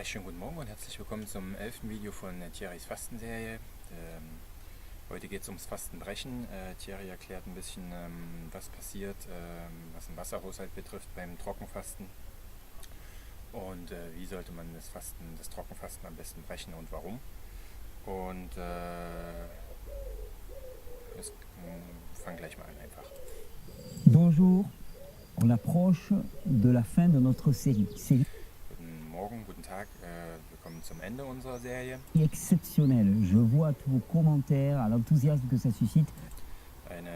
recht schönen guten Morgen und herzlich willkommen zum 11. Video von Thierrys Fastenserie. Heute geht es ums Fastenbrechen. Thierry erklärt ein bisschen, was passiert, was den Wasserhaushalt betrifft beim Trockenfasten und wie sollte man das Trockenfasten am besten brechen und warum. Und wir fangen gleich mal an einfach. Bonjour, on approche de la fin de notre série. Guten Morgen, guten Tag, wir kommen zum Ende unserer Serie. Exceptionnel, je vois à tous vos commentaires, à l'enthousiasme que ça suscite. Eine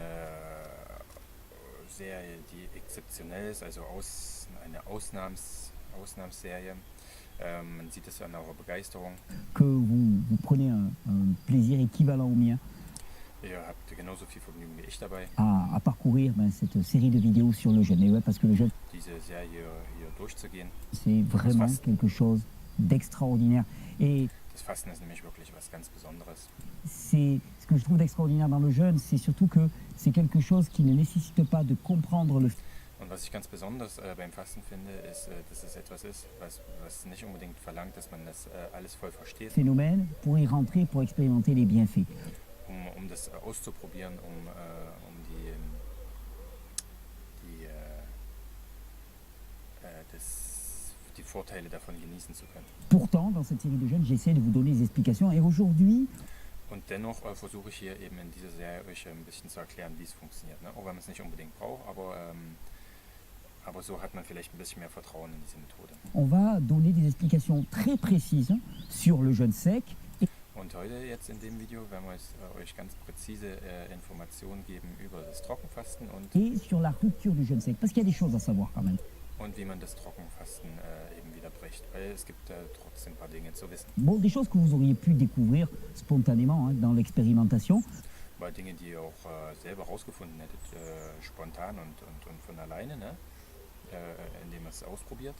Serie, die exzeptionell ist, also eine Ausnahmsserie. Man sieht es an eurer Begeisterung. Que vous prenez un plaisir équivalent au mien Ihr habt genauso viel Vergnügen wie ich dabei, à parcourir cette série de vidéos sur le jeûne. Et ouais, parce que le jeûne, diese Serie hier durchzugehen. c'est vraiment quelque chose d'extraordinaire. Et Das Fasten ist nämlich wirklich was ganz Besonderes. c'est ce que je trouve d'extraordinaire dans le jeûne, c'est surtout que c'est quelque chose qui ne nécessite pas de comprendre le Und was ich ganz besonders beim Fasten finde, ist, dass es etwas ist, was nicht unbedingt verlangt, dass man das alles voll versteht, phénomène pour y rentrer, pour expérimenter les bienfaits. um das auszuprobieren, die Vorteile davon genießen zu können. Pourtant, dans cette série de jeûnes, j'essaie de vous donner des explications. Et aujourd'hui, Und dennoch versuche ich hier eben in dieser Serie euch ein bisschen zu erklären, wie es funktioniert. Ne? Auch wenn man es nicht unbedingt braucht, aber so hat man vielleicht ein bisschen mehr Vertrauen in diese Methode. on va donner des explications très précises sur le jeûne sec Und heute jetzt in dem Video werden wir euch ganz präzise Informationen geben über das Trockenfasten et sur la rupture du jeûne sec. Parce qu'il y a des choses à savoir quand même. und wie man das Trockenfasten eben wieder bricht. Weil es gibt trotzdem ein paar Dinge zu wissen. Bon, des choses que vous auriez pu découvrir spontanément dans l'expérimentation. Weil Dinge, die ihr auch selber rausgefunden hättet, spontan und von alleine, ne? Indem ihr es ausprobiert.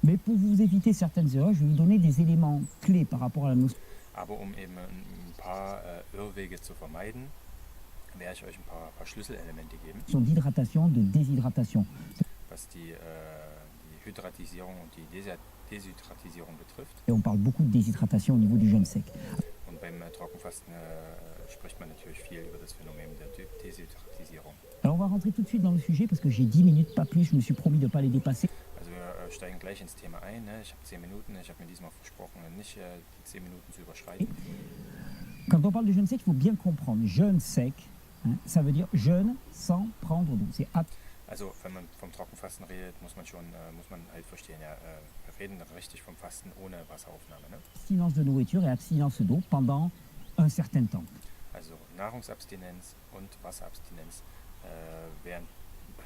Mais pour vous éviter certaines erreurs, je vais vous donner des éléments clés par rapport à la notion Aber um eben ein paar Irrwege zu vermeiden, werde ich euch ein paar Schlüsselelemente geben, d'hydratation, de déshydratation. was die Hydratisierung und die Deshydratisierung betrifft. Et on parle beaucoup de déshydratation au niveau du jeûne sec. Und beim Trockenfasten spricht man natürlich viel über das Phänomen der Deshydratisierung. Alors on va rentrer tout de suite dans le sujet parce que j'ai 10 minutes, pas plus. Je me suis promis de ne pas les dépasser. Also wir steigen gleich ins Thema ein. Ne? Ich habe 10 Minuten. Ich habe mir diesmal versprochen, nicht die 10 Minuten zu überschreiten. Quand on parle de jeûne sec, il faut bien comprendre. Jeûne sec, ça veut dire jeûne sans prendre d'eau. C'est Also wenn man vom Trockenfasten redet, muss man halt verstehen, ja, wir reden richtig vom Fasten ohne Wasseraufnahme. Ne? abstinence de nourriture et abstinence d'eau pendant un certain temps. Also Nahrungsabstinenz und Wasserabstinenz während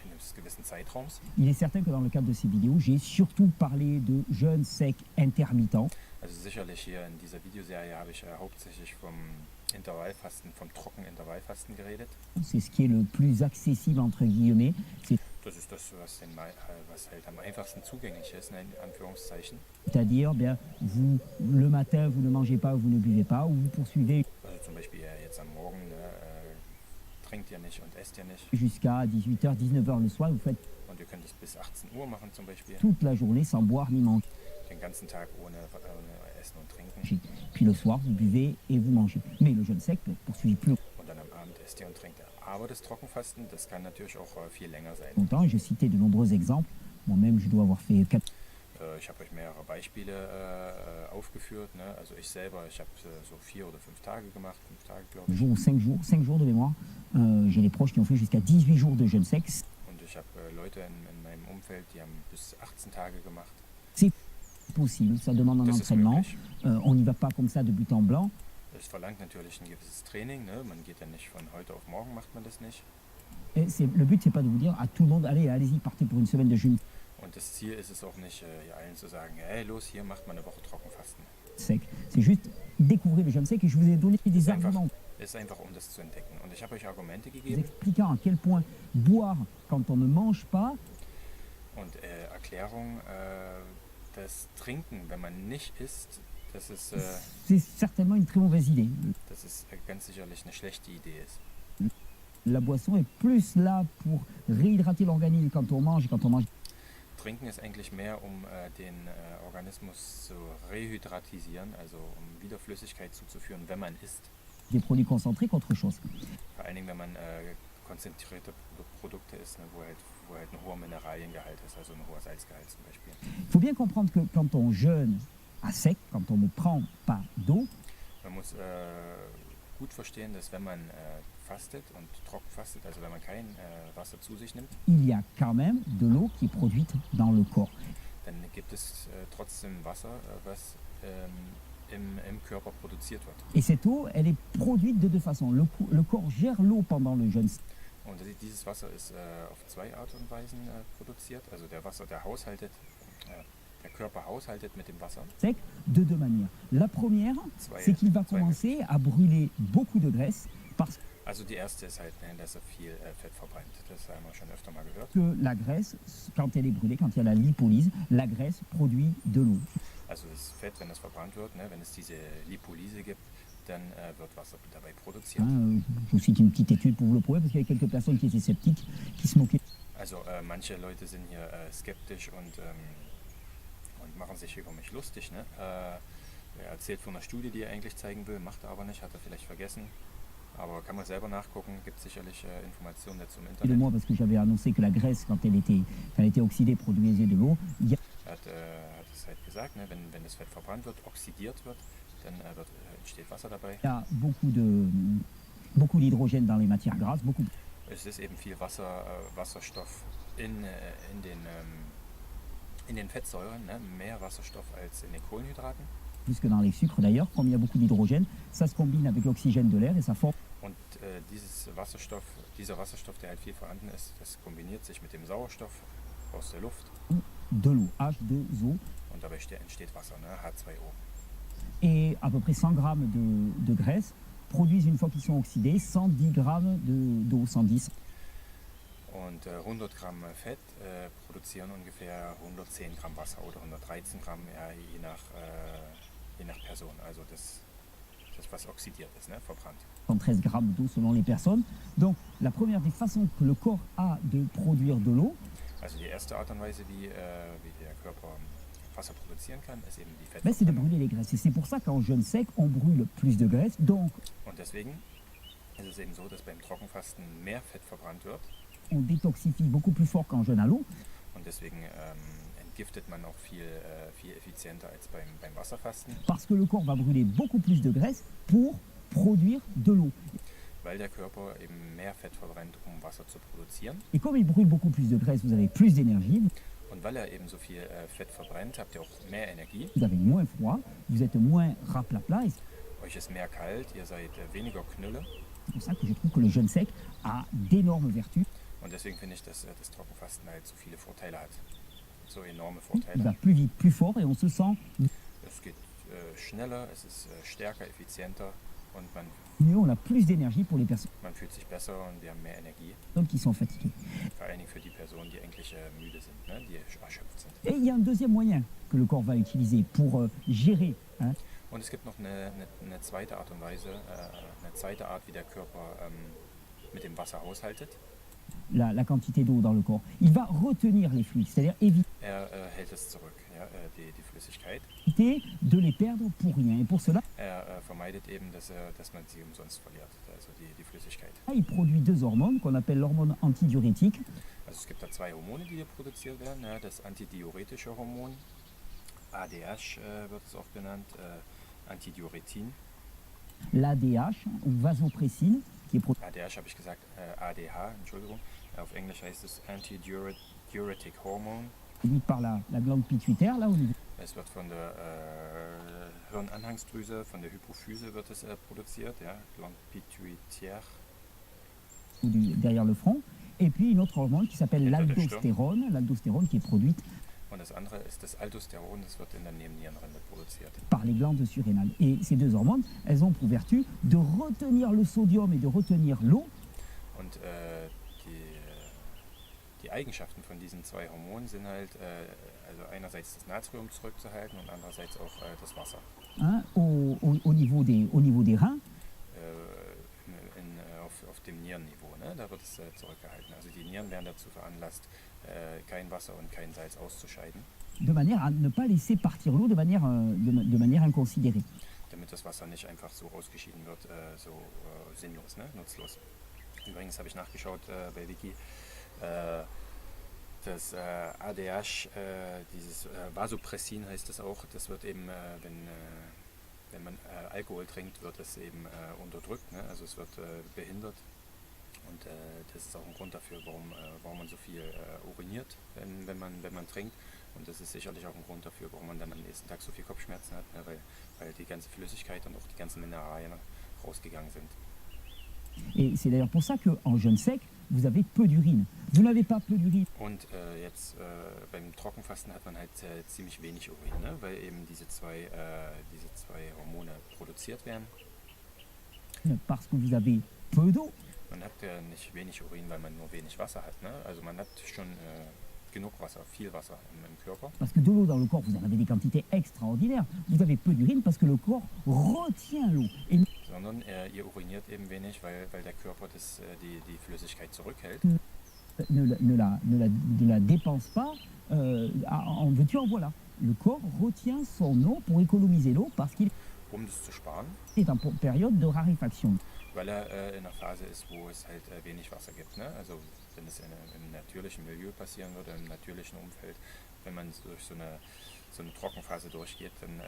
eines gewissen Zeitraums. Il est certain que dans le cadre de ces vidéos, j'ai surtout parlé de jeûne sec intermittent. Also sicherlich hier in dieser Videoserie habe ich hauptsächlich vom Intervallfasten, vom Trockenintervallfasten geredet. C'est ce qui est le plus accessible entre guillemets. Das ist das, was halt am einfachsten zugänglich ist, in Anführungszeichen. C'est-à-dire, bien, vous le matin, vous ne mangez pas, vous ne buvez pas, ou vous poursuivez Also zum Beispiel jetzt am Morgen, ne, trinkt ihr nicht und esst ihr nicht. jusqu'à 18h, 19h le soir. Vous faites Und ihr könnt es bis 18 Uhr machen zum Beispiel. toute la journée sans boire ni manger. Den ganzen Tag ohne Essen und Trinken. Puis le soir, vous buvez et vous mangez. Mais le jeûne sec peut être poursuivi plus Und dann am Abend esst ihr und trinkt ihr. Aber das Trockenfasten, das kann natürlich auch viel länger sein. longtemps. J'ai cité de nombreux exemples. Moi-même, je dois avoir fait 4 Ich habe euch mehrere Beispiele aufgeführt. Ne? Also ich selber, ich habe so 4 oder 5 Tage gemacht, 5 Tage glaube ich. jours ou 5 jours de mémoire. J'ai des proches qui ont fait jusqu'à 18 jours de jeûne sec. Und ich habe Leute in meinem Umfeld, die haben bis 18 Tage gemacht. C'est possible, ça demande un Das ist entraînement. möglich. On n'y va pas comme ça de but en blanc. Es verlangt natürlich ein gewisses Training. Ne? Man geht ja nicht von heute auf morgen, macht man das nicht. Et le but, c'est pas de vous dire à tout le monde, allez-y, partez pour une semaine de jeûne Und das Ziel ist es auch nicht, allen zu sagen, hey, los, hier macht mal eine Woche Trockenfasten. sec. C'est juste découvrir le jeûne sec et je vous ai donné des C'est einfach. arguments Es ist einfach, um das zu entdecken. Und ich habe euch Argumente vous gegeben expliquant à quel point boire quand on ne mange pas, und Erklärung, das Trinken, wenn man nicht isst, das ist certainement une très mauvaise idée. ganz sicherlich eine schlechte Idee ist. La boisson est plus là pour réhydrater l'organisme quand on mange. Trinken ist eigentlich mehr, um den Organismus zu rehydratisieren, also um wieder Flüssigkeit zuzuführen, wenn man isst. des produits concentrés qu'autre chose. Vor allen Dingen, wenn man konzentrierte Produkte isst, ne, wo halt ein hoher Mineraliengehalt ist, also ein hoher Salzgehalt zum Beispiel. Il faut bien comprendre que quand on jeûne à sec, quand on ne prend pas d'eau, Man muss gut verstehen, dass wenn man fastet und trocken fastet, also wenn man kein Wasser zu sich nimmt, il y a quand même de l'eau qui est produite dans le corps. dann gibt es trotzdem Wasser, was im Körper produziert wird. Et cette eau, elle est produite de deux façons. Le corps gère l'eau pendant le jeûne Und dieses Wasser ist auf zwei Art und Weisen produziert. Also der Körper haushaltet mit dem Wasser. sec de deux manières. La première, c'est qu'il va commencer à brûler beaucoup de graisse parce Also die erste ist halt, dass er viel Fett verbrennt. Das haben wir schon öfter mal gehört. que la graisse, quand elle est brûlée, quand il y a la lipolyse, la graisse produit de l'eau. Also das Fett, wenn es verbrannt wird, ne, wenn es diese Lipolyse gibt, dann wird Wasser dabei produziert. Je vous cite une petite étude pour vous le prouver, parce qu'il y a quelques personnes qui étaient sceptiques, qui se moquaient. Also manche Leute sind hier skeptisch und machen sich über mich lustig. Ne? Er erzählt von einer Studie, die er eigentlich zeigen will, macht er aber nicht, hat er vielleicht vergessen. Aber kann man selber nachgucken, gibt sicherlich Informationen dazu im Et de Internet. moi, parce que j'avais annoncé que la graisse, quand elle était oxydée, produisait de l'eau. Il y a Er hat es halt gesagt, ne? Wenn das Fett verbrannt wird, oxidiert wird, dann entsteht Wasser dabei. beaucoup d'hydrogène dans les matières grasses, beaucoup. Es ist eben viel Wasserstoff in den Fettsäuren, ne? Mehr Wasserstoff als in den Kohlenhydraten. Plus que dans les sucres d'ailleurs, comme il y a beaucoup d'hydrogène, ça se combine avec l'oxygène de l'air et ça forme Und dieser Wasserstoff, der halt viel vorhanden ist, das kombiniert sich mit dem Sauerstoff aus der Luft de l'eau, H2O. und dabei entsteht Wasser, ne? H2O. Et à peu près 100 grammes de graisse produisent, une fois qu'ils sont oxydés, 110 grammes d'eau, 110. Und 100 Gramm Fett produzieren ungefähr 110 Gramm Wasser oder 113 Gramm, ja, je nach Person. Also das was oxidiert ist, ne? Verbrannt. 113 grammes d'eau selon les personnes. Donc la première des façons que le corps a de produire de l'eau, Also die erste Art und Weise, wie der Körper Wasser produzieren kann, ist eben die c'est de Fettverbrennung. brûler les graisses. Et c'est pour ça qu'en jeûne sec, on brûle plus de graisse. Donc Und deswegen ist es eben so, dass beim Trockenfasten mehr Fett verbrannt wird. on détoxifie beaucoup plus fort qu'en jeûne à l'eau. Und deswegen entgiftet man auch viel effizienter als beim Wasserfasten, Parce que le corps va brûler beaucoup plus de graisse pour produire de l'eau. weil der Körper eben mehr Fett verbrennt, um Wasser zu produzieren. Et comme il brûle beaucoup plus de graisse, vous avez plus d'énergie, Und weil er eben so viel Fett verbrennt, habt ihr auch mehr Energie. vous avez moins froid, vous êtes moins raplapla. Et Euch ist mehr kalt, ihr seid weniger Knülle. c'est pour ça que je trouve que le jeûne sec a d'énormes vertus. Und deswegen finde ich, dass das Trockenfasten halt so viele Vorteile hat. So enorme Il Vorteile. va plus vite, plus fort et on se sent Es geht schneller, es ist stärker, effizienter und mieux, on a plus d'énergie pour les personnes man fühlt sich besser und wir haben mehr Energie. qui sont fatiguées. Vor allen Dingen für die Personen, die eigentlich müde sind, ne? Die erschöpft sind. Et il y a un deuxième moyen que le corps va utiliser pour gérer. Und es gibt noch eine zweite Art und Weise, eine zweite Art, wie der Körper mit dem Wasser haushaltet. La quantité d'eau dans le corps. Il va retenir les fluides, c'est-à-dire Er hält es zurück, ja? Die Flüssigkeit. éviter de les perdre pour rien. Et pour cela, Er vermeidet eben, dass man sie umsonst verliert, also die Flüssigkeit. il produit deux hormones qu'on appelle l'hormone antidiurétique. Also es gibt da zwei Hormone, die hier produziert werden. Ja? Das antidiuretische Hormon, ADH wird es auch genannt, Antidiuretin. L'ADH ou vasopressine, qui est ADH habe ich gesagt, ADH, Entschuldigung. Auf Englisch heißt es Antidiuretic Hormone. produite par la glande pituitaire, là au niveau Es wird von der Hirnanhangsdrüse, von der Hypophyse wird es produziert, ja, Glande pituitaire. derrière le front. Et puis une autre hormone qui s'appelle Hinter der l'aldostérone qui est produite Und das andere ist das Aldosteron, das wird in der Nebennierenrinde produziert. par les glandes surrénales. Et ces deux hormones, elles ont pour vertu de retenir le sodium et de retenir l'eau. Und die Eigenschaften von diesen zwei Hormonen sind halt, also einerseits das Natrium zurückzuhalten und andererseits auch das Wasser. Au niveau des reins. Auf dem Nierenniveau. Ne? Da wird es zurückgehalten. Also die Nieren werden dazu veranlasst, kein Wasser und kein Salz auszuscheiden, de manière à ne pas laisser partir l'eau de manière inconsidérée. damit das Wasser nicht einfach so ausgeschieden wird, sinnlos, ne? Nutzlos. Übrigens habe ich nachgeschaut bei Wiki, das ADH, dieses Vasopressin heißt das auch, das wird eben, wenn man Alkohol trinkt, wird es eben unterdrückt, ne? Also es wird behindert. Und das ist auch ein Grund dafür, warum man so viel uriniert, wenn man trinkt. Und das ist sicherlich auch ein Grund dafür, warum man dann am nächsten Tag so viel Kopfschmerzen hat, ne? Weil die ganze Flüssigkeit und auch die ganzen Mineralien rausgegangen sind. Et c'est d'ailleurs pour ça qu'en jeûne sec, vous avez peu d'urine. Vous n'avez pas peu d'urine Und jetzt beim Trockenfasten hat man halt ziemlich wenig Urin, ne? Weil eben diese zwei Hormone produziert werden. parce que vous avez peu d'eau. Man hat ja nicht wenig Urin, weil man nur wenig Wasser hat, ne? Also man hat schon genug Wasser, viel Wasser im Körper. Parce que de l'eau dans le corps, vous en avez des quantités extraordinaires. Vous avez peu d'urine parce que le corps retient l'eau. Et Sondern ihr uriniert eben wenig, weil der Körper die Flüssigkeit zurückhält. ne la dépense pas en veux-tu en voilà. Le corps retient son eau pour économiser l'eau parce qu'il Um das zu sparen, est en période de raréfaction. weil er in einer Phase ist, wo es halt wenig Wasser gibt. Ne? Also wenn es im natürlichen Milieu passieren würde, im natürlichen Umfeld, wenn man durch so eine Trockenphase durchgeht, dann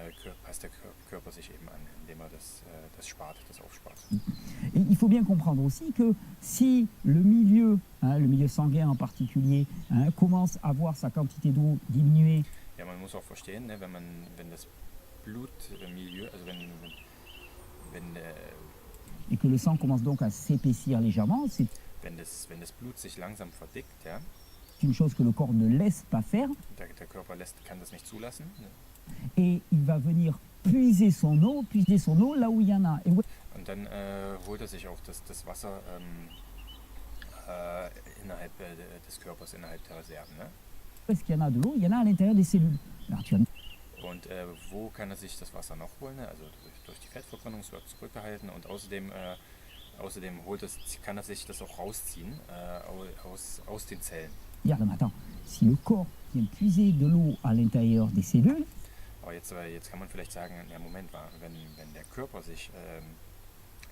passt der Körper sich eben an, indem er das spart, das aufspart. Et il faut bien comprendre aussi que si le milieu sanguin en particulier, commence à voir sa quantité d'eau diminuer, Ja, man muss auch verstehen, ne, wenn das Blutmilieu, also wenn et que le sang commence donc à s'épaissir légèrement, c'est wenn das Blut sich langsam verdickt, ja, une chose que le corps ne laisse pas faire, der Körper kann das nicht zulassen, ne? et il va venir puiser son eau là où il y en a. Et Und dann holt er sich auch das Wasser innerhalb des Körpers, innerhalb der Reserven. Ne? où est-ce qu'il y en a de l'eau? Il y en a à l'intérieur des cellules. Alors, tu as Und wo kann er sich das Wasser noch holen? Ne? Also durch die Fettverbrennung, es wird zurückgehalten und außerdem kann er sich das auch rausziehen aus den Zellen. dire, non, mais attends, si le corps vient puiser de l'eau à l'intérieur des cellules, Aber jetzt kann man vielleicht sagen, ja Moment mal, wenn der Körper sich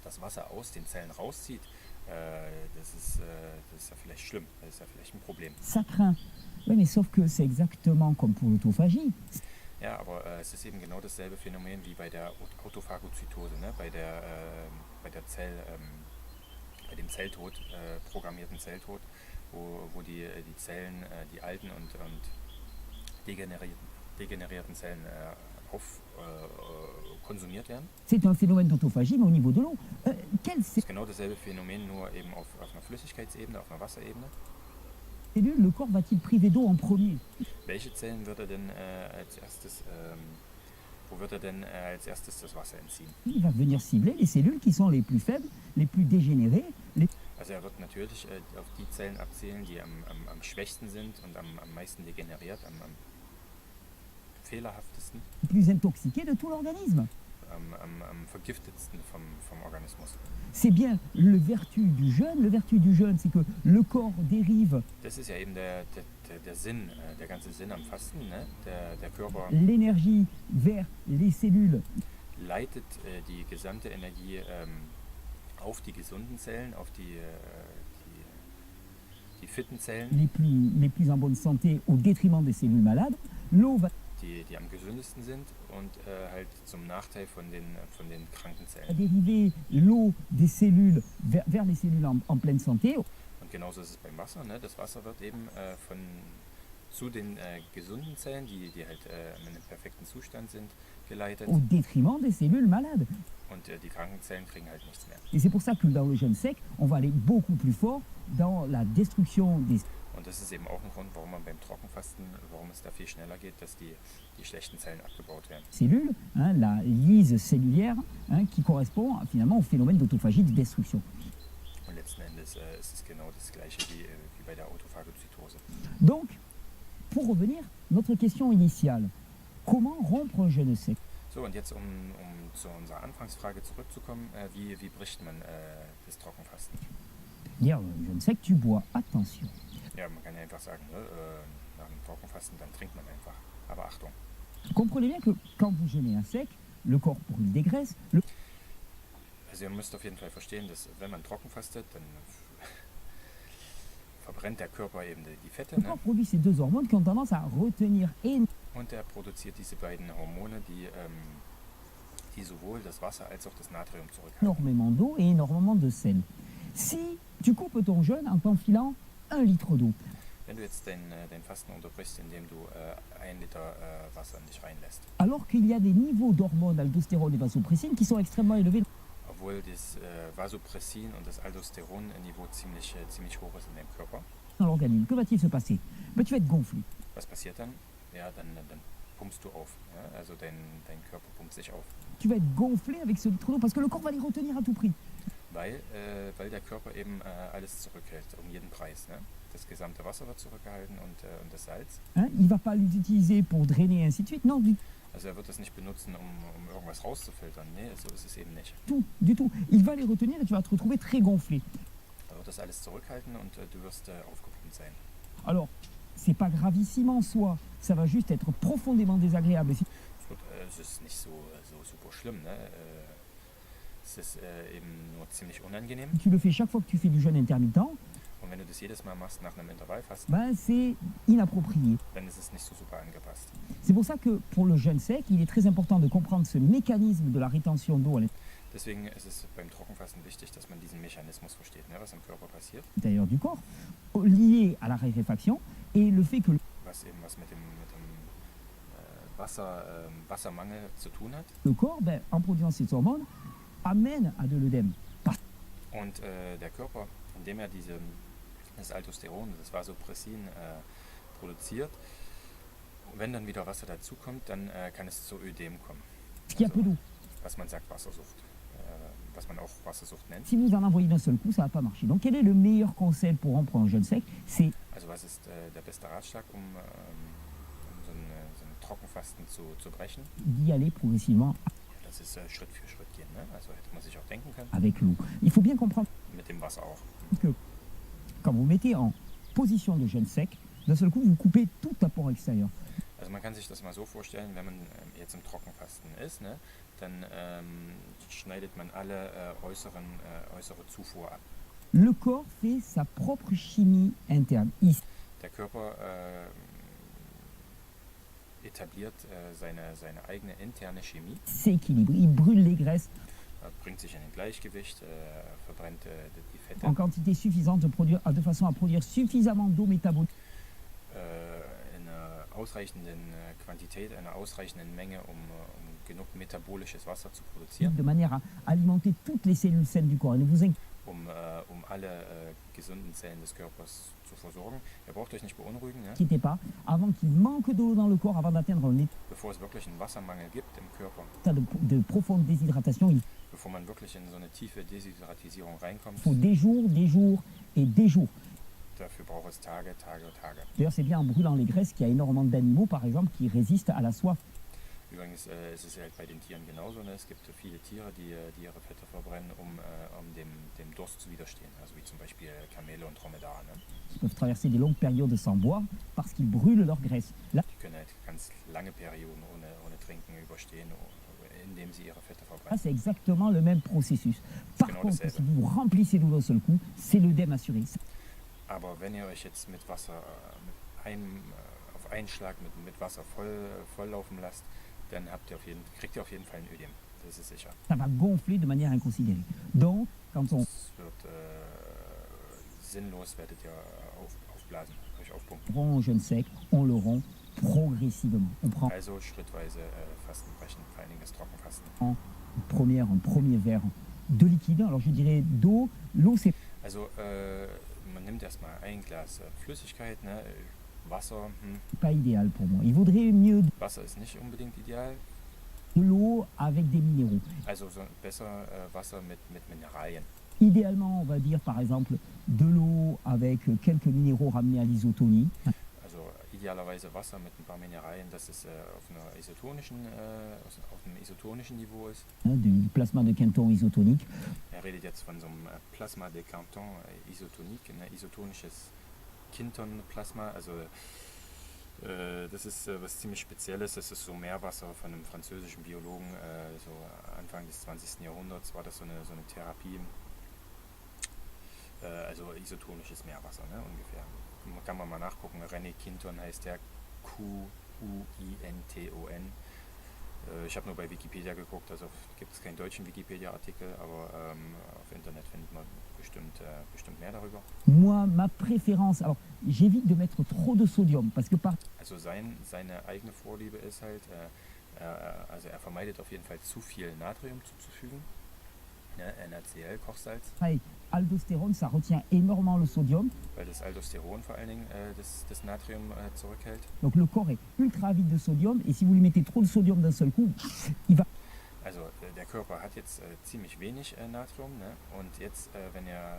das Wasser aus den Zellen rauszieht, das ist ja vielleicht schlimm, das ist ja vielleicht ein Problem. ça craint. Oui, mais sauf que c'est exactement comme pour l'autophagie. Ja, aber es ist eben genau dasselbe Phänomen wie bei der Autophagozytose, ne? Bei dem Zelltod, programmierten Zelltod, wo die Zellen, die alten und degenerierten Zellen konsumiert werden. C'est un phénomène d'autophagie, mais au niveau de l'eau. Das ist genau dasselbe Phänomen, nur eben auf einer Flüssigkeitsebene, auf einer Wasserebene. Cellule, le corps va-t-il priver d'eau en premier? Welche Zellen wird er denn wo wird er denn als erstes das Wasser entziehen? Il va venir cibler les cellules qui sont les plus faibles, les plus dégénérées, Also er wird natürlich auf die Zellen abzielen, die am schwächsten sind und am meisten degeneriert, am fehlerhaftesten, les plus intoxiquées de tout l'organisme. am vergiftetsten vom Organismus. C'est bien le vertu du jeûne. Le vertu du jeûne, c'est que le corps dérive Das ist ja eben der Sinn, der ganze Sinn am Fasten. Ne? Der Körper l'énergie vers les cellules leitet die gesamte Energie auf die gesunden Zellen, auf die fitten Zellen, les plus en bonne santé au détriment des cellules malades. L'eau va die am gesündesten sind und halt zum Nachteil von den kranken Zellen. dériver l'eau des cellules vers les cellules en pleine santé Und genauso ist es beim Wasser. Ne? Das Wasser wird eben zu den gesunden Zellen, die halt in einem perfekten Zustand sind, geleitet. au détriment des cellules malades. Und die kranken Zellen kriegen halt nichts mehr. Et c'est pour ça que dans le jeûne sec, on va aller beaucoup plus fort dans la destruction des Und das ist eben auch ein Grund, warum man beim Trockenfasten, warum es da viel schneller geht, dass die schlechten Zellen abgebaut werden. cellules, la lyse cellulaire, qui correspond finalement au phénomène d'autophagie de destruction. Und letzten Endes ist es genau das Gleiche wie bei der Autophagozytose. Donc, pour revenir, notre question initiale, comment rompre un jeûne sec? So, und jetzt, um zu unserer Anfangsfrage zurückzukommen, wie bricht man das Trockenfasten? Dire, jeûne sec, tu bois, attention. Ja, man kann ja einfach sagen, ne, nach dem Trockenfasten, dann trinkt man einfach. Aber Achtung. Comprenez bien que quand vous jeûnez à sec, le corps brûle des graisses, le Also ihr müsst auf jeden Fall verstehen, dass wenn man trocken fastet, dann verbrennt der Körper eben die Fette, corps ne? produit ces deux hormones qui ont tendance à retenir Und er produziert diese beiden Hormone, die sowohl das Wasser als auch das Natrium zurückhalten. énormément d'eau et énormément de sel. Si tu coupes ton jeûne en t'enfilant 1 litre d'eau, Wenn du jetzt den Fasten unterbrichst, indem du 1 Liter Wasser in dich reinlässt, alors qu'il y a des niveaux d'hormones aldostérone et vasopressine qui sont extrêmement élevés obwohl das Vasopressin und das Aldosteron-Niveau ziemlich hoch ist in deinem Körper, dans l'organisme, que va-t-il se passer? Ben, tu vas être gonflé. was passiert dann? Ja, dann pumpst du auf. Ja? Also dein Körper pumpt sich auf. Tu vas être gonflé avec ce litre d'eau parce que le corps va les retenir à tout prix. Weil der Körper eben alles zurückhält, um jeden Preis. Ne? Das gesamte Wasser wird zurückgehalten und das Salz. Hein, il ne va pas les utiliser pour drainer et ainsi de suite. Non, du Also er wird das nicht benutzen, um irgendwas rauszufiltern. Nee, so ist es eben nicht. tout, du tout. Il va les retenir et tu vas te retrouver très gonflé. Da wird das alles zurückhalten und du wirst aufgepumpt sein. Alors, c'est pas gravissime en soi, ça va juste être profondément désagréable. Es ist nicht so super schlimm. Ne? Es ist eben nur ziemlich unangenehm. Tu le fais chaque fois que tu fais du jeûne intermittent, Und wenn du das jedes Mal machst nach einem Intervallfasten, ben c'est inapproprié. dann ist es nicht so super angepasst. C'est pour ça que pour le jeûne sec, il est très important de comprendre ce mécanisme de la rétention d'eau à Deswegen ist es beim Trockenfasten wichtig, dass man diesen Mechanismus versteht, ne? Was im Körper passiert, l'intérieur du corps, lié à la raréfaction, et le fait que was mit dem Wassermangel zu tun hat. le corps, ben, en produisant ces hormones, amène à de l'œdème. Und der Körper, indem er das Aldosteron, das Vasopressin produziert, wenn dann wieder Wasser dazukommt, dann kann es zu Ödem kommen. Parce qu'il y a peu d'eau. Was man sagt Wassersucht, was man auch Wassersucht nennt. Si vous en envoyez d'un seul coup, ça ne va pas marcher. Donc quel est le meilleur conseil pour rompre un jeûne sec? C'est Also was ist der beste Ratschlag, um so ein Trockenfasten zu brechen? d'y aller progressivement Das ist Schritt für Schritt gehen. Ne? Also hätte man sich auch denken können. avec l'eau. Il faut bien comprendre Mit dem Wasser auch. que quand vous mettez en position de jeûne sec, d'un seul coup, vous coupez tout apport extérieur. Also man kann sich das mal so vorstellen, wenn man jetzt im Trockenfasten ist, ne, dann schneidet man alle äußere Zufuhr ab. Le corps fait sa propre chimie interne. Il Der Körper etabliert seine eigene interne Chemie, s'équilibre, il brûle les graisses bringt sich in ein Gleichgewicht, verbrennt die Fette en quantité suffisante de façon à produire suffisamment d'eau métabolique in einer ausreichenden Quantität, einer ausreichenden Menge, um genug metabolisches Wasser zu produzieren, de manière à alimenter toutes les cellules saines du corps. Et ne vous um alle gesunden Zellen des Körpers zu versorgen. Ihr braucht euch nicht beunruhigen, ne? inquiétez pas, avant qu'il manque d'eau dans le corps, avant d'atteindre un Bevor es wirklich einen Wassermangel gibt im Körper, état de profonde déshydratation, il bevor man wirklich in so eine tiefe Deshydratisierung reinkommt, faut des jours et des jours. dafür braucht es Tage. D'ailleurs, c'est bien en brûlant les graisses qu'il y a énormément d'animaux, par exemple, qui résistent à la soif. Übrigens ist es halt bei den Tieren genauso. Ne? Es gibt viele Tiere, die ihre Fette verbrennen, um dem Durst zu widerstehen. Also wie zum Beispiel Kamele und Dromedare. Ne? Ils peuvent traverser des longues périodes sans boire parce qu'ils brûlent leur graisse. Là, Die können halt ganz lange Perioden ohne Trinken überstehen, indem sie ihre Fette verbrennen. c'est exactement le même processus. Par Genau contre, dasselbe. si vous remplissez l'eau d'un seul coup, c'est l'œdème assuré. Aber wenn ihr euch jetzt mit Wasser auf einen Schlag mit Wasser voll laufen lasst, dann kriegt ihr auf jeden Fall ein Ödem. Das ist sicher. Ça va gonfler de manière inconsidérée. Donc, quand on Es wird sinnlos, werdet ihr aufblasen, euch aufpumpen. rompt un jeûne sec, on le rompt progressivement. On prend Also schrittweise Fastenbrechen, vor allen Dingen das Trockenfasten. un premier verre de liquide. Alors je dirais d'eau. L'eau, c'est Also man nimmt erstmal ein Glas Flüssigkeit, ne? Wasser. pas idéal pour moi. Il vaudrait mieux Wasser ist nicht unbedingt ideal. de l'eau avec des minéraux. Also besser Wasser mit Mineralien. Idéalement, on va dire par exemple de l'eau avec quelques minéraux ramenés à l'isotonie. Also idealerweise Wasser mit ein paar Mineralien, dass es auf einem isotonischen Niveau ist. Du plasma de Quinton isotonique. Er redet jetzt von so einem Plasma de Quinton isotonique, ein isotonisches Quinton-Plasma. Also das ist was ziemlich Spezielles. Das ist so Meerwasser von einem französischen Biologen. So Anfang des 20. Jahrhunderts war das so eine Therapie. Also isotonisches Meerwasser, ne, ungefähr. Kann man mal nachgucken. René Quinton heißt der, Quinton. Ich habe nur bei Wikipedia geguckt, also gibt es keinen deutschen Wikipedia-Artikel, aber auf Internet findet man bestimmt mehr darüber. Moi, ma préférence, alors j'évite de mettre trop de sodium, parce que Also seine eigene Vorliebe ist halt, also er vermeidet auf jeden Fall zu viel Natrium zuzufügen, ne, NaCl, Kochsalz. pareil, aldostérone, ça retient énormément le sodium, Weil das Aldosteron vor allen Dingen das Natrium zurückhält. donc le corps est ultra avide de sodium, et si vous lui mettez trop de sodium d'un seul coup, il va... Also der Körper hat jetzt ziemlich wenig Natrium, ne? Und jetzt, wenn er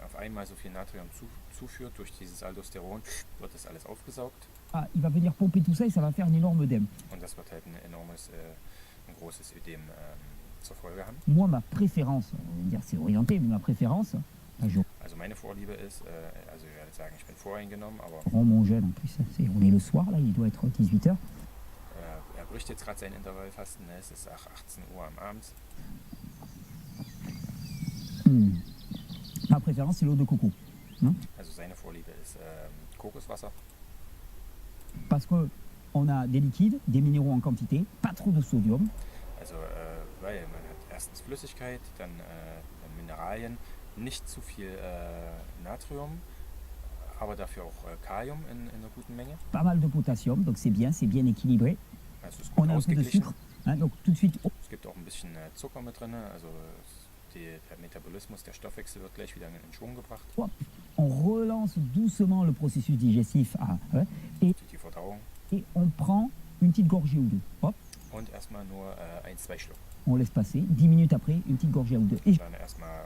auf einmal so viel Natrium zuführt durch dieses Aldosteron, wird das alles aufgesaugt il va venir pomper tout ça et ça va faire un énorme œdème. und das wird halt ein großes Ödem zur Folge haben. Moi, ma préférence, on va dire c'est orienté, mais ma préférence, je Also meine Vorliebe ist, also ich werde sagen, ich bin voreingenommen, aber rends mon gel en plus, on est le soir là, il doit être 18h. er bricht jetzt gerade sein Intervallfasten, ne? Es ist 18 Uhr am Abend. Ma préférence c'est l'eau de coco, Also seine Vorliebe ist Kokoswasser. parce que on a des liquides, des minéraux en quantité, pas trop de sodium, Also weil man hat erstens Flüssigkeit, dann Mineralien, nicht zu viel Natrium, aber dafür auch Kalium in einer guten Menge. pas mal de potassium, donc c'est bien équilibré. Also es ist gut On a un peu de ausgeglichen. sucre, donc tout de suite, Es gibt auch ein bisschen Zucker mit drin, also der Metabolismus, der Stoffwechsel wird gleich wieder in Schwung gebracht. on relance doucement le processus digestif Die Verdauung. et on prend une petite gorgée ou deux. Hop, Und erstmal nur 1-2 Schluck. on laisse passer, 10 minutes après, une petite gorgée ou deux. Et Dann erstmal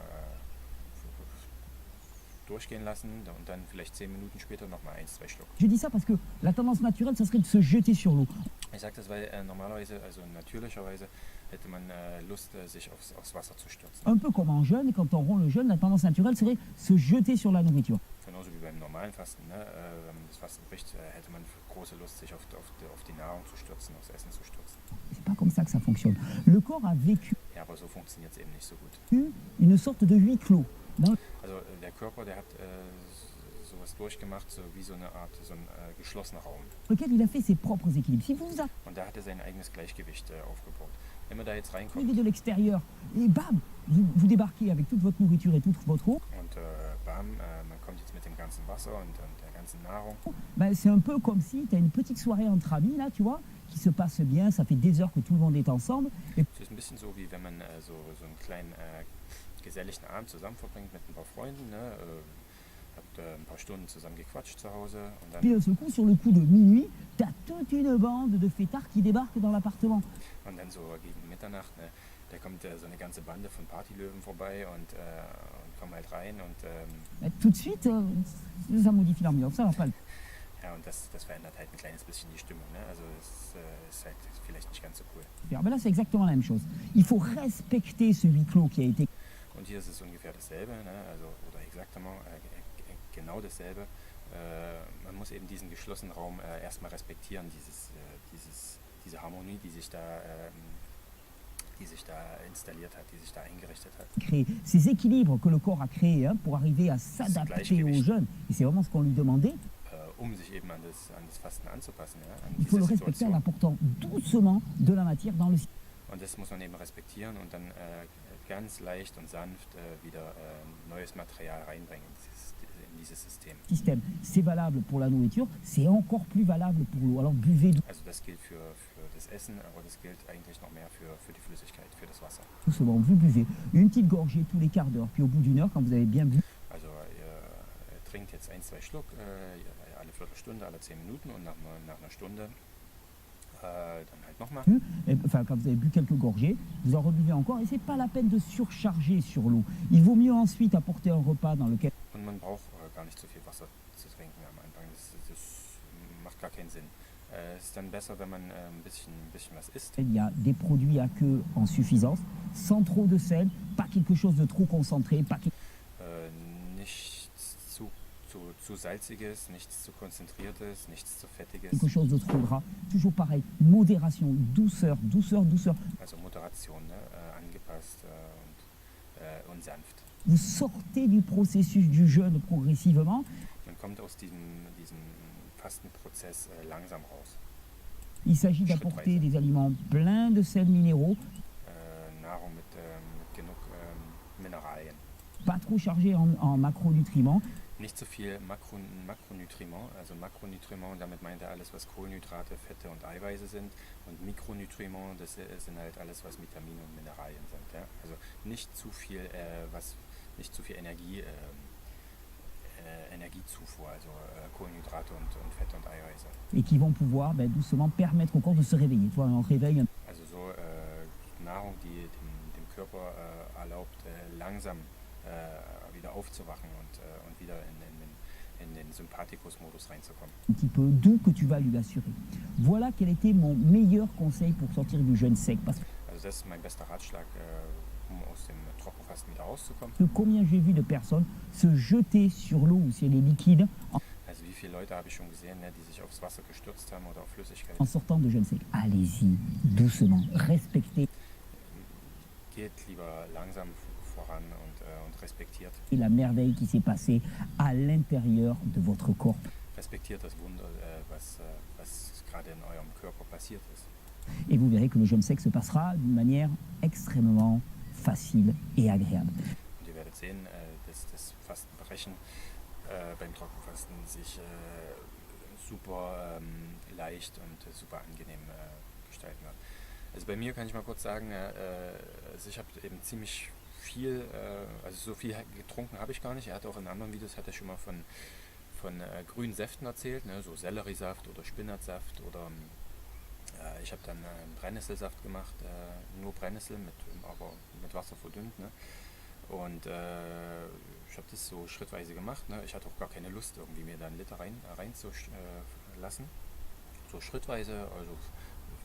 durchgehen lassen und dann vielleicht 10 Minuten später nochmal 1-2 Schluck. je dis ça parce que la tendance naturelle, ça serait de se jeter sur l'eau. Ich sage das, weil normalerweise, also natürlicherweise, hätte man Lust, sich aufs Wasser zu stürzen. Un peu comme en jeûne, quand on rompt le jeûne, la tendance naturelle serait se jeter sur la nourriture. Genauso wie beim normalen Fasten. Ne? Wenn man das Fasten bricht, hätte man große Lust, sich auf die Nahrung zu stürzen, aufs Essen zu stürzen. C'est pas comme ça que ça fonctionne. Le corps a vécu Ja, aber so funktioniert es eben nicht so gut. une sorte de huis clos. Also der Körper, der hat sowas durchgemacht, so wie so eine Art, so ein geschlossener Raum. Dans lequel il a fait ses propres équilibres. Si vous Und da hat er sein eigenes Gleichgewicht aufgebaut. Wenn man da jetzt reinkommt arrivez de l'extérieur et bam, vous débarquez avec toute votre nourriture et toute votre eau, und bam, man kommt jetzt mit dem ganzen Wasser und der ganzen Nahrung, ben, c'est un peu comme si tu as une petite soirée entre amis, là, tu vois, qui se passe bien, ça fait des heures que tout le monde est ensemble. Et es ist ein bisschen so, wie wenn man so einen kleinen geselligen Abend zusammen verbringt mit ein paar Freunden, ne? Habt ein paar Stunden zusammen gequatscht zu Hause und puis d'un seul coup, sur le coup de minuit, tu as toute une bande de fêtards qui débarquent dans l'appartement. dann so gegen Mitternacht, ne? Da kommt so eine ganze Bande von Partylöwen vorbei und kommen halt rein und Ben, tout de suite, ça modifie l'ambiance, ça va pas. ja, und das verändert halt ein kleines bisschen die Stimmung, ne? Also es ist halt vielleicht nicht ganz so cool. Ben là, c'est exactement la même chose. Il faut respecter ce huis clos qui a été. Und hier ist es ungefähr dasselbe, ne? Also, oder exactement, genau dasselbe. Man muss eben diesen geschlossenen Raum erstmal respektieren, diese Harmonie, die sich da installiert hat, die sich da eingerichtet hat. Créer ces équilibres que le corps a créés pour arriver à s'adapter aux jeunes, et c'est vraiment ce qu'on lui demandait, Sich eben an das Fasten anzupassen, ja? An il faut diese le respecter en Situation. apportant doucement de la matière dans le système. Und das muss man eben respektieren und dann ganz leicht und sanft wieder neues Material reinbringen in dieses System. C'est valable pour la nourriture, c'est encore plus valable pour l'eau. Alors buvez Also das gilt für das Essen, aber das gilt eigentlich noch mehr für die Flüssigkeit, für das Wasser. doucement, vous buvez une petite gorgée tous les quarts d'heure, puis au bout d'une heure, quand vous avez bien bu, Also ihr trinkt jetzt 1-2 Schluck, alle Viertelstunde, alle 10 Minuten und nach einer Stunde dann halt nochmal. enfin quand vous avez bu quelques gorgées, vous en rebuvez encore, et c'est pas la peine de surcharger sur l'eau. Il vaut mieux ensuite apporter un repas dans lequel Und man braucht gar nicht so viel Wasser zu trinken am Anfang. macht gar keinen Sinn. Es ist dann besser, wenn man ein bisschen was isst. Il y a des produits à queue en suffisance, sans trop de sel, pas quelque chose de trop concentré, pas Nichts zu salziges, nichts zu konzentriertes, nichts zu fettiges. quelque chose de trop gras. Toujours pareil, modération, douceur, douceur, douceur. Also Moderation, ne? Angepasst und sanft. Vous sortez du processus du jeûne progressivement. Man kommt aus diesem Fastenprozess langsam raus. Il s'agit d'apporter des aliments pleins de sels minéraux, Nahrung mit genug Mineralien. pas trop chargés en macronutriments. Nicht zu viel Makronutriments, also Makronutriments, damit meint er alles, was Kohlenhydrate, Fette und Eiweiße sind. Und Mikronutriments, das sind halt alles, was Vitamine und Mineralien sind. Ja? Also nicht zu viel, nicht zu viel Energiezufuhr, also Kohlenhydrate und Fette und Eiweiße. Et qui vont pouvoir doucement permettre au corps de se réveiller. Tu vois, on réveille Also so Nahrung, die dem Körper erlaubt, langsam wieder aufzuwachen und wieder in den Sympathikus-Modus reinzukommen. un petit peu doux que tu vas lui assurer. Voilà quel était mon meilleur conseil pour sortir du jeûne sec. Parce Also das ist mein bester Ratschlag, um aus dem Trockenfasten wieder rauszukommen. que combien j'ai vu de personnes se jeter sur l'eau ou si elle est liquide Also wie viele Leute habe ich schon gesehen, ne, die sich aufs Wasser gestürzt haben oder auf Flüssigkeit. en sortant de jeûne sec. Allez-y, doucement, respectez Geht lieber langsam voran und respektiert la merveille qui s'est passée à l'intérieur de votre corps. respektiert das Wunder, was gerade in eurem Körper passiert ist. Et vous verrez que le jeûne sec se passera d'une manière extrêmement facile et agréable. Und ihr werdet sehen, dass das Fastenbrechen beim Trockenfasten sich super leicht und super angenehm gestalten wird. Also bei mir kann ich mal kurz sagen, also ich habe eben ziemlich viel, also so viel getrunken habe ich gar nicht. Er hat auch in anderen Videos hat er schon mal von grünen Säften erzählt, ne, so Selleriesaft oder Spinatsaft oder ich habe dann Brennnesselsaft gemacht, nur Brennnessel, aber mit Wasser verdünnt. Ne? Und ich habe das so schrittweise gemacht. Ne? Ich hatte auch gar keine Lust, irgendwie mir da einen Liter reinzulassen. So schrittweise, also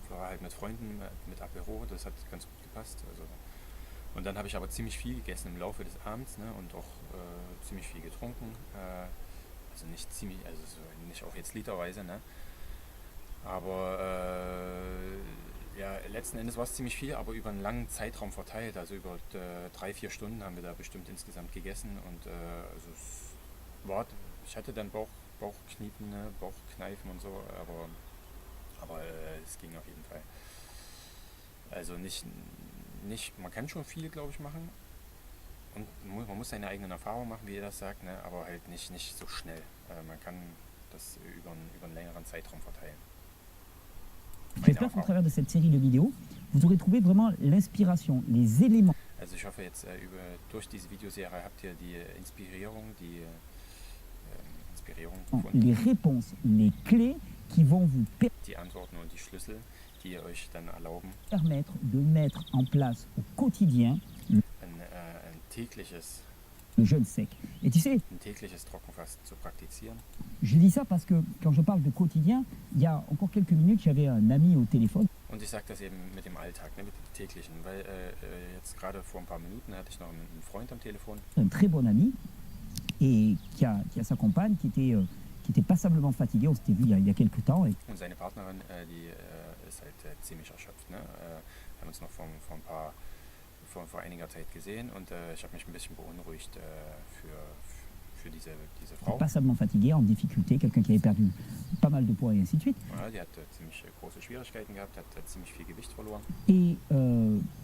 ich war halt mit Freunden, mit Apero, das hat ganz gut gepasst. Also. Und dann habe ich aber ziemlich viel gegessen im Laufe des Abends, ne? Und auch ziemlich viel getrunken. Also nicht ziemlich, also so nicht auch jetzt literweise, ne? Aber ja, letzten Endes war es ziemlich viel, aber über einen langen Zeitraum verteilt. Also über 3-4 Stunden haben wir da bestimmt insgesamt gegessen. Und also ich hatte dann Bauchkniepen, ne? Bauchkneifen und so, aber es ging auf jeden Fall. Also nicht, man kann schon viel, glaube ich, machen. Und man muss seine eigenen Erfahrungen machen, wie ihr das sagt, ne? Aber halt nicht so schnell. Man kann das über einen längeren Zeitraum verteilen. J'espère qu'au travers de cette série de vidéos, vous aurez trouvé vraiment l'inspiration, les éléments Also ich hoffe jetzt, durch diese Videoserie habt ihr die Inspirierung gefunden, les réponses, les clés qui vont vous die Antworten und die Schlüssel, die euch dann erlauben, permettre de mettre en place au quotidien ein tägliches le jeûne sec. Et tu sais, Trockenfasten zu praktizieren. je dis ça parce que quand je parle de quotidien, il y a encore quelques minutes, j'avais un ami au téléphone. Und ich sage das eben mit dem Alltag, ne, mit dem täglichen, weil jetzt gerade vor ein paar Minuten hatte ich noch einen Freund am Telefon. Un très bon ami et qui a sa compagne qui était passablement fatiguée. On s'était vu il y a quelques temps. Et Und seine Partnerin, die ist halt ziemlich erschöpft. Ne? Haben uns noch vor einiger Zeit gesehen und ich habe mich ein bisschen beunruhigt für diese Frau. passablement fatiguée, en difficulté, quelqu'un qui avait perdu pas mal de poids et ainsi de suite. Ja, die hat ziemlich große Schwierigkeiten gehabt, hat ziemlich viel Gewicht verloren. Et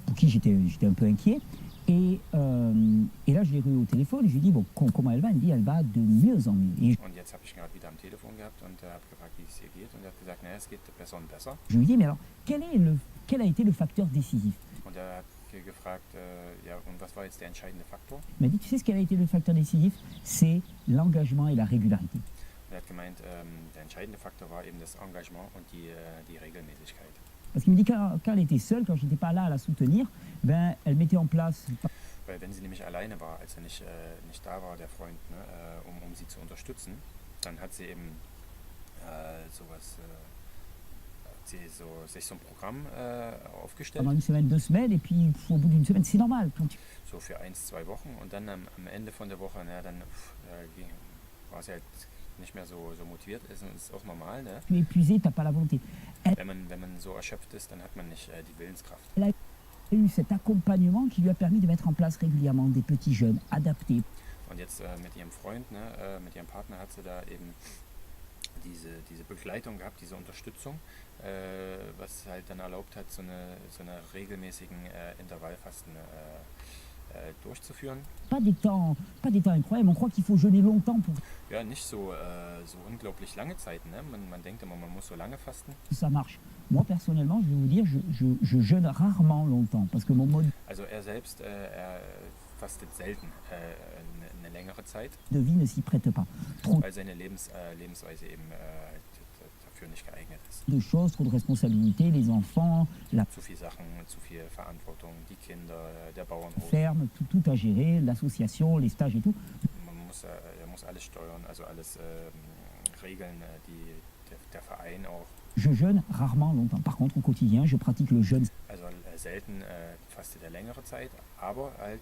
pour qui j'étais un peu inquiet. Et là, je l'ai eu au téléphone et je lui ai dit, bon, comment elle va? Elle me dit, elle va de mieux en mieux. Et Und jetzt habe ich ihn gerade wieder am Telefon gehabt und habe gefragt, wie es ihr geht. Und er hat gesagt, naja, es geht besser und besser. je lui ai dit, mais alors, quel a été le facteur décisif? Und er hat gefragt, ja, und was war jetzt der entscheidende Faktor? Il m'a dit, tu sais ce quel a été le facteur décisif? C'est l'engagement et la régularité. Und er hat gemeint, der entscheidende Faktor war eben das Engagement und die Regelmäßigkeit. Parce qu'il me dit, quand elle était seule, quand je n'étais pas là à la soutenir, ben, elle mettait en place Weil wenn sie nämlich alleine war, als er nicht da war, der Freund, ne, um sie zu unterstützen, dann hat sie eben sich so ein Programm aufgestellt. Pendant une semaine, 2 semaines, et puis au bout d'une semaine, c'est normal. Quand tu So für 1, 2 Wochen und dann am Ende von der Woche, ne, dann war sie halt nicht mehr so motiviert ist und das ist auch normal, ne? es épuisé, tu n'as pas la volonté. Wenn man so erschöpft ist, dann hat man nicht die Willenskraft. Elle a eu cet accompagnement qui lui a permis de mettre en place régulièrement des petits jeunes adaptés. Und jetzt mit ihrem Freund, ne, mit ihrem Partner hat sie da eben diese Begleitung gehabt, diese Unterstützung, was halt dann erlaubt hat, so eine regelmäßigen Intervallfasten durchzuführen. Pas des temps incroyables. On croit qu'il faut jeûner longtemps pour Ja, nicht so unglaublich lange Zeiten. Ne? Man denkt immer, man muss so lange fasten. que ça marche. Moi, personnellement, je vais vous dire, je jeûne rarement longtemps parce que mon mode Also er selbst, er fastet selten eine längere Zeit, de vie ne s'y prête pas. Trop weil seine Lebensweise eben dafür nicht geeignet ist. de choses, trop de responsabilités, les enfants, la Zu viel Sachen, zu viel Verantwortung, die Kinder, der Bauernhof. ferme, tout à gérer, l'association, les stages et tout. Er muss alles steuern, also alles regeln, der Verein auch. Je jeûne rarement longtemps. Par contre, au quotidien, je pratique le jeûne Also selten fastet er längere Zeit, aber halt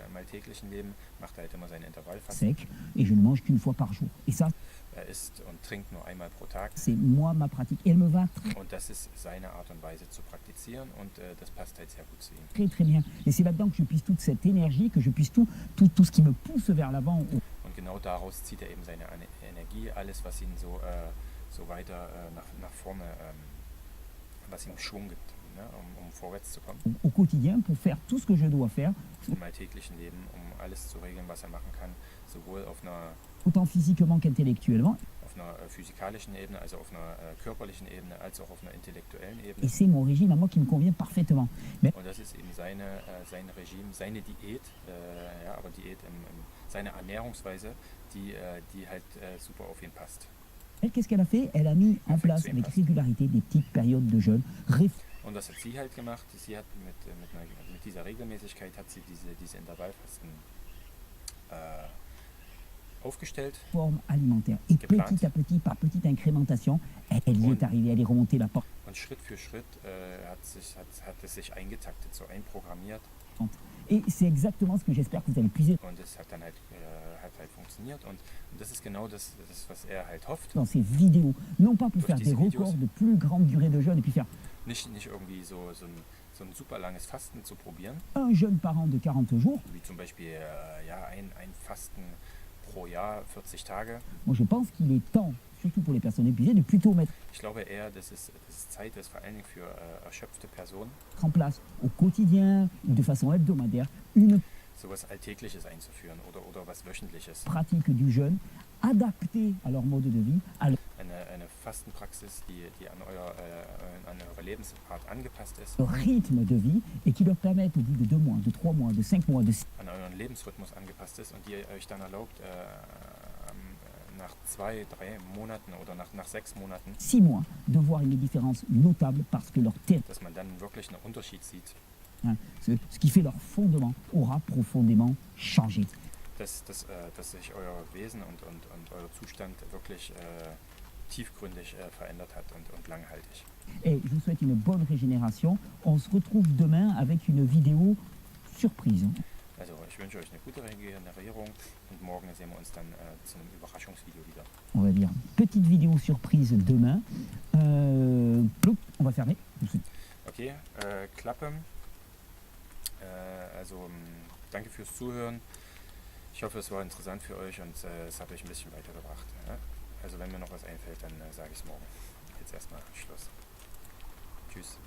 im alltäglichen Leben macht er halt immer seine Intervallfasten. sec et je ne mange qu'une fois par jour. Et ça, Er isst und trinkt nur einmal pro Tag. c'est moi ma pratique. Et elle me va Und das ist seine Art und Weise zu praktizieren und das passt halt sehr gut zu ihm. très très bien. Et c'est là-dedans que je puisse toute cette énergie, que je puisse tout ce qui me pousse vers l'avant. Und genau daraus zieht er eben seine Energie, alles, was ihn so weiter nach vorne, was ihm Schwung gibt, ne, um vorwärts zu kommen. Au quotidien, pour faire tout ce que je dois faire, Im alltäglichen Leben, um alles zu regeln, was er machen kann, sowohl auf einer autant physiquement qu'intellectuellement. physikalischen Ebene, also auf einer körperlichen Ebene, als auch auf einer intellektuellen Et Ebene. c'est mon régime à moi qui me convient parfaitement. Mais Und das ist eben sein Regime, seine Diät, ja, aber seine Ernährungsweise, die halt super auf ihn passt. elle, qu'est-ce qu'elle a fait? Elle a mis en place avec régularité des petites périodes de jeûne. Und das hat sie halt gemacht. Sie hat mit dieser Regelmäßigkeit hat sie diese Intervallfasten aufgestellt. Forme alimentaire. Et Geplant. petit à petit, par petite incrémentation, elle y est arrivée, elle est remontée la porte. Und Schritt für Schritt hat es sich eingetaktet, so einprogrammiert. Et c'est exactement ce que j'espère que vous allez puiser Und es hat dann halt funktioniert. Und das ist genau das, was er halt hofft. dans ces vidéos. Non pas pour Durch faire des diese Videos. records de plus grande durée de jeûne et puis faire Nicht irgendwie so ein super langes Fasten zu probieren, un jeûne par an de 40 jours. wie zum Beispiel ein Fasten pro Jahr, 40 Tage. Moi, je pense qu'il est temps, surtout pour les personnes épuisées, de plutôt mettre Ich glaube eher, dass es Zeit ist, vor allen Dingen für erschöpfte Personen, en place au quotidien ou de façon hebdomadaire une sowas Alltägliches einzuführen oder was Wöchentliches. pratique du jeûne adaptée à leur mode de vie, à Eine Fastenpraxis, die an eure Lebensart angepasst ist, leur rythme de vie et qui leur permette au bout de 2 mois, de 3 mois, de 5 mois, de an euren Lebensrhythmus angepasst ist und die euch dann erlaubt, nach 2, 3 Monaten oder nach 6 Monaten, 6 mois, de voir une différence notable parce que leur terrain, dass man dann wirklich einen Unterschied sieht, ce qui fait leur fondement, aura profondément changé. dass sich euer Wesen und euer Zustand wirklich tiefgründig verändert hat und langhaltig. Et je vous souhaite une bonne régénération. On se retrouve demain avec une vidéo surprise. Also ich wünsche euch eine gute Regenerierung und morgen sehen wir uns dann zu einem Überraschungsvideo wieder. On va dire petite vidéo surprise demain. Ploup, on va fermer. Okay, Klappe. Danke fürs Zuhören. Ich hoffe, es war interessant für euch und es hat euch ein bisschen weitergebracht. Ja? Also wenn mir noch was einfällt, dann sage ich es morgen. Jetzt erstmal Schluss. Tschüss.